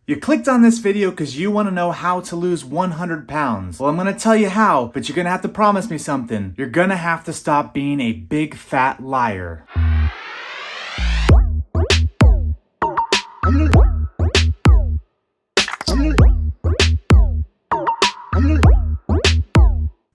You clicked on this video because you want to know how to lose 100 pounds. Well, I'm going to tell you how, but you're going to have to promise me something. You're going to have to stop being a big fat liar.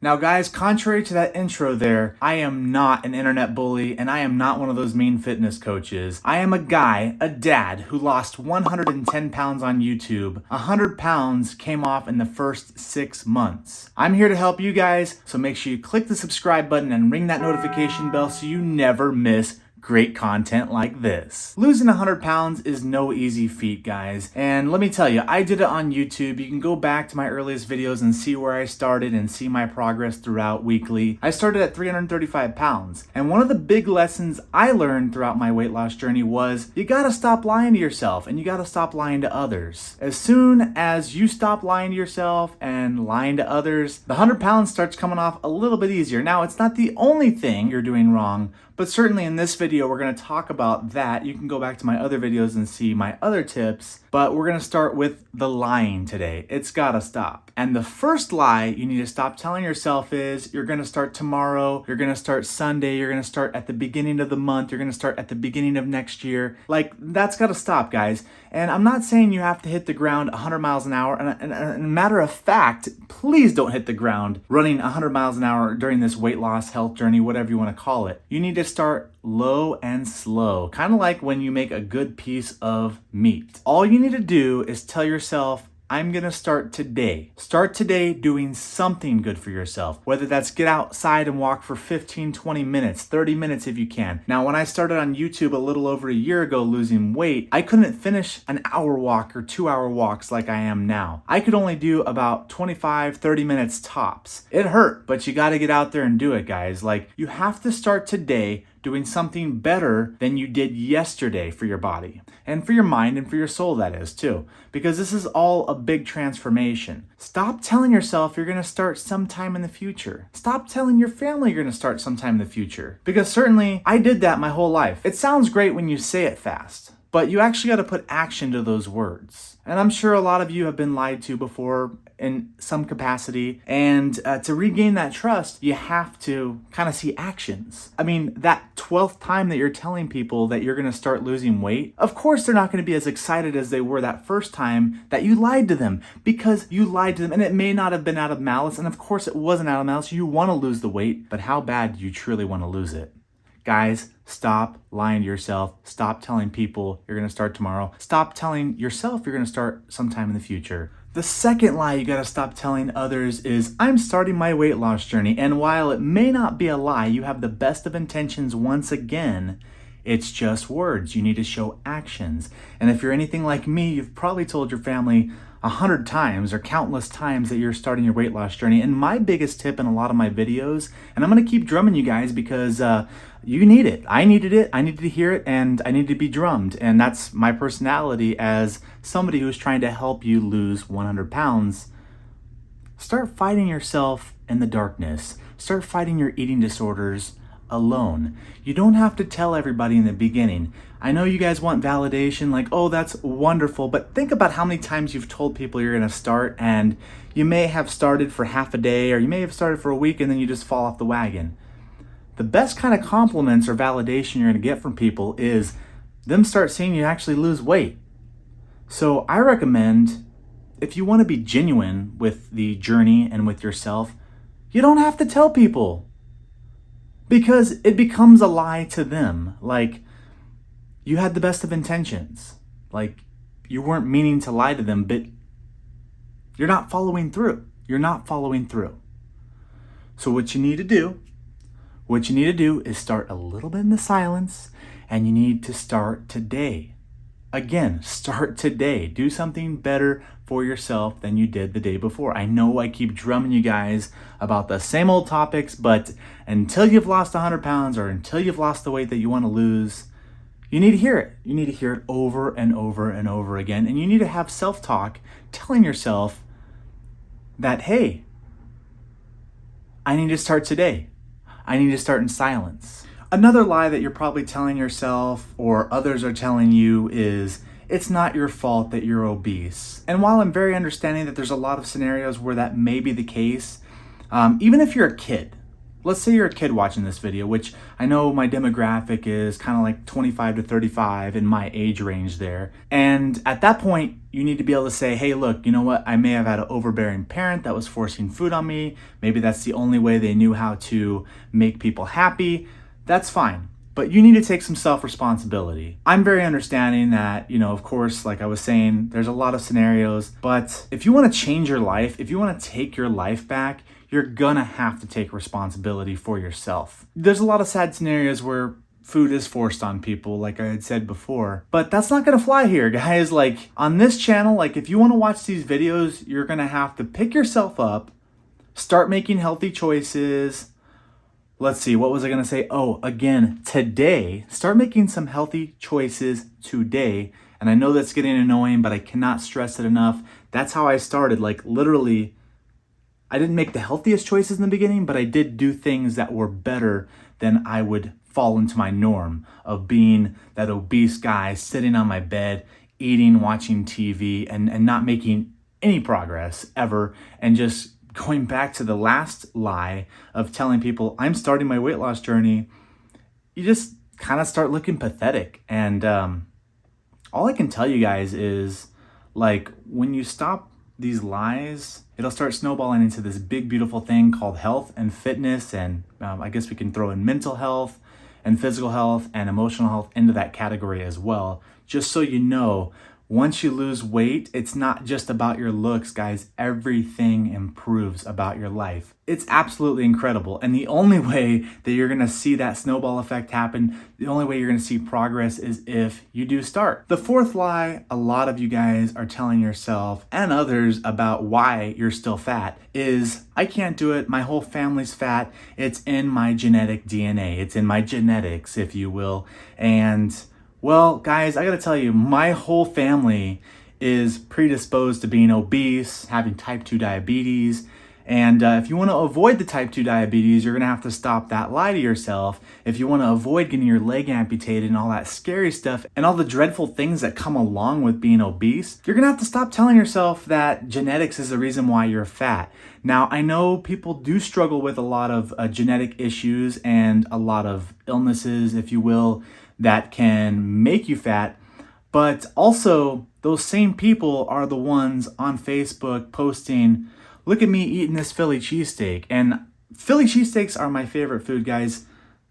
Now guys, contrary to that intro there, I am not an internet bully and I am not one of those mean fitness coaches. I am a guy, a dad, who lost 110 pounds on YouTube. 100 pounds came off in the first 6 months. I'm here to help you guys, so make sure you click the subscribe button and ring that notification bell so you never miss great content like this. Losing 100 pounds is no easy feat, guys. And let me tell you, I did it on YouTube. You can go back to my earliest videos and see where I started and see my progress throughout weekly. I started at 335 pounds. And one of the big lessons I learned throughout my weight loss journey was you gotta stop lying to yourself and you gotta stop lying to others. As soon as you stop lying to yourself and lying to others, the 100 pounds starts coming off a little bit easier. Now, it's not the only thing you're doing wrong, but certainly in this video, we're gonna talk about that. You can go back to my other videos and see my other tips, but we're gonna start with the lying today. It's gotta stop. And the first lie you need to stop telling yourself is you're gonna start tomorrow, you're gonna start Sunday, you're gonna start at the beginning of the month, you're gonna start at the beginning of next year. Like, that's gotta stop, guys. And I'm not saying you have to hit the ground 100 miles an hour. And a matter of fact, please don't hit the ground running 100 miles an hour during this weight loss, health journey, whatever you want to call it. You need to start low and slow, kind of like when you make a good piece of meat. All you need to do is tell yourself, I'm gonna start today. Start today doing something good for yourself. Whether that's get outside and walk for 15, 20 minutes, 30 minutes if you can. Now, when I started on YouTube a little over a year ago losing weight, I couldn't finish an hour walk or 2-hour walks like I am now. I could only do about 25, 30 minutes tops. It hurt, but you gotta get out there and do it, guys. Like, you have to start today doing something better than you did yesterday for your body and for your mind and for your soul, that is too, because this is all a big transformation. Stop telling yourself you're going to start sometime in the future. Stop telling your family you're going to start sometime in the future, because certainly I did that my whole life. It sounds great when you say it fast, but you actually got to put action to those words. And I'm sure a lot of you have been lied to before in some capacity. And to regain that trust, you have to kind of see actions. I mean, that 12th time that you're telling people that you're going to start losing weight, of course they're not going to be as excited as they were that first time that you lied to them, because you lied to them. And it may not have been out of malice. And of course it wasn't out of malice. You want to lose the weight, but how bad do you truly want to lose it? Guys, stop lying to yourself. Stop telling people you're going to start tomorrow. Stop telling yourself you're going to start sometime in the future. The second lie you got to stop telling others is, I'm starting my weight loss journey. And while it may not be a lie, you have the best of intentions once again. It's just words. You need to show actions. And if you're anything like me, you've probably told your family 100 times or countless times that you're starting your weight loss journey. And my biggest tip in a lot of my videos, and I'm going to keep drumming you guys because you need it. I needed it. I needed to hear it, and I needed to be drummed. And that's my personality as somebody who's trying to help you lose 100 pounds. Start fighting yourself in the darkness. Start fighting your eating disorders alone. You don't have to tell everybody in the beginning. I know you guys want validation, like, oh, that's wonderful, but think about how many times you've told people you're going to start, and you may have started for half a day, or you may have started for a week, and then you just fall off the wagon. The best kind of compliments or validation you're going to get from people is them start seeing you actually lose weight. So I recommend, if you want to be genuine with the journey and with yourself, you don't have to tell people, because it becomes a lie to them. Like, you had the best of intentions. Like, you weren't meaning to lie to them, but you're not following through. You're not following through. So what you need to do is start a little bit in the silence, and you need to start today. Again, start today. Do something better for yourself than you did the day before. I know I keep drumming you guys about the same old topics, but until you've lost 100 pounds or until you've lost the weight that you want to lose, you need to hear it. You need to hear it over and over and over again. And you need to have self-talk telling yourself that, hey, I need to start today. I need to start in silence. Another lie that you're probably telling yourself or others are telling you is, it's not your fault that you're obese. And while I'm very understanding that there's a lot of scenarios where that may be the case, even if you're a kid, let's say you're a kid watching this video, which I know my demographic is kind of like 25 to 35 in my age range there. And at that point, you need to be able to say, hey, look, you know what? I may have had an overbearing parent that was forcing food on me. Maybe that's the only way they knew how to make people happy. That's fine. But you need to take some self-responsibility. I'm very understanding that, of course, like I was saying, there's a lot of scenarios, but if you want to change your life, if you want to take your life back, you're gonna have to take responsibility for yourself. There's a lot of sad scenarios where food is forced on people, like I had said before, but that's not gonna fly here, guys. Like on this channel, like if you wanna watch these videos, you're gonna have to pick yourself up, start making healthy choices. Let's see, what was I gonna say? Oh, again, today, start making some healthy choices today. And I know that's getting annoying, but I cannot stress it enough. That's how I started, like literally, I didn't make the healthiest choices in the beginning, but I did do things that were better than I would fall into my norm of being that obese guy sitting on my bed, eating, watching TV, and not making any progress ever, and just going back to the last lie of telling people I'm starting my weight loss journey. You just kind of start looking pathetic. And all I can tell you guys is, like, when you stop these lies, it'll start snowballing into this big, beautiful thing called health and fitness. And I guess we can throw in mental health and physical health and emotional health into that category as well. Just so you know, once you lose weight, it's not just about your looks, guys. Everything improves about your life. It's absolutely incredible. And the only way that you're gonna see that snowball effect happen, the only way you're gonna see progress is if you do start. The fourth lie a lot of you guys are telling yourself and others about why you're still fat is, I can't do it, my whole family's fat, it's in my genetic DNA, it's in my genetics, if you will. And well, guys, I gotta tell you, my whole family is predisposed to being obese, having type 2 diabetes. And if you wanna avoid the type 2 diabetes, you're gonna have to stop that lie to yourself. If you wanna avoid getting your leg amputated and all that scary stuff and all the dreadful things that come along with being obese, you're gonna have to stop telling yourself that genetics is the reason why you're fat. Now, I know people do struggle with a lot of genetic issues and a lot of illnesses, if you will, that can make you fat, but also those same people are the ones on Facebook posting, look at me eating this Philly cheesesteak. And Philly cheesesteaks are my favorite food, guys.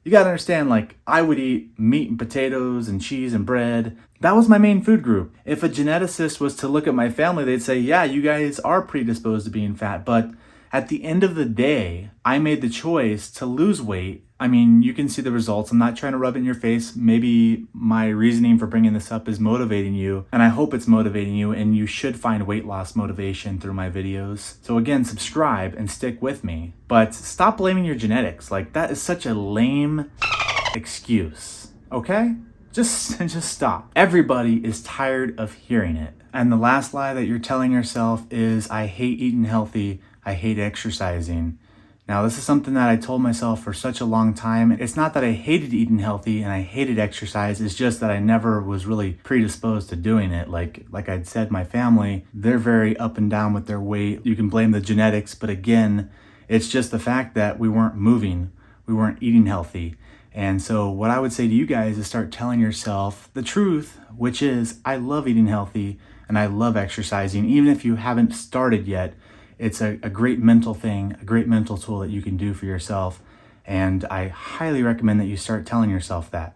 You gotta understand, like, I would eat meat and potatoes and cheese and bread. That was my main food group. If a geneticist was to look at my family, they'd say, yeah, you guys are predisposed to being fat, but at the end of the day, I made the choice to lose weight. I mean, you can see the results. I'm not trying to rub it in your face. Maybe my reasoning for bringing this up is motivating you, and I hope it's motivating you, and you should find weight loss motivation through my videos. So again, subscribe and stick with me, but stop blaming your genetics. Like, that is such a lame excuse, okay? Just stop. Everybody is tired of hearing it. And the last lie that you're telling yourself is, I hate eating healthy, I hate exercising. Now, this is something that I told myself for such a long time. It's not that I hated eating healthy and I hated exercise. It's just that I never was really predisposed to doing it. Like I'd said, my family, they're very up and down with their weight. You can blame the genetics, but again, it's just the fact that we weren't moving. We weren't eating healthy. And so what I would say to you guys is start telling yourself the truth, which is, I love eating healthy and I love exercising. Even if you haven't started yet, it's a great mental thing, a great mental tool that you can do for yourself. And I highly recommend that you start telling yourself that.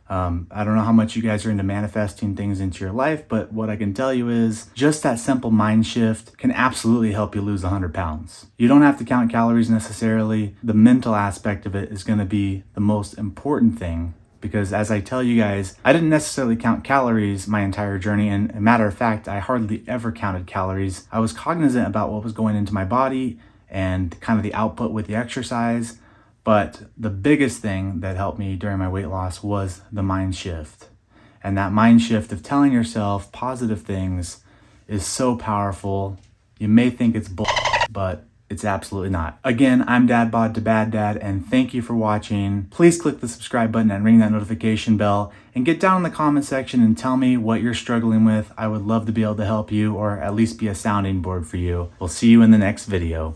I don't know how much you guys are into manifesting things into your life, but what I can tell you is just that simple mind shift can absolutely help you lose 100 pounds. You don't have to count calories necessarily. The mental aspect of it is going to be the most important thing. Because as I tell you guys, I didn't necessarily count calories my entire journey. And a matter of fact, I hardly ever counted calories. I was cognizant about what was going into my body and kind of the output with the exercise. But the biggest thing that helped me during my weight loss was the mind shift. And that mind shift of telling yourself positive things is so powerful. You may think it's bull, but It's absolutely not. Again, I'm Dad Bod to Bad Dad, and thank you for watching. Please click the subscribe button and ring that notification bell, and get down in the comment section and tell me what you're struggling with. I would love to be able to help you, or at least be a sounding board for you. We'll see you in the next video.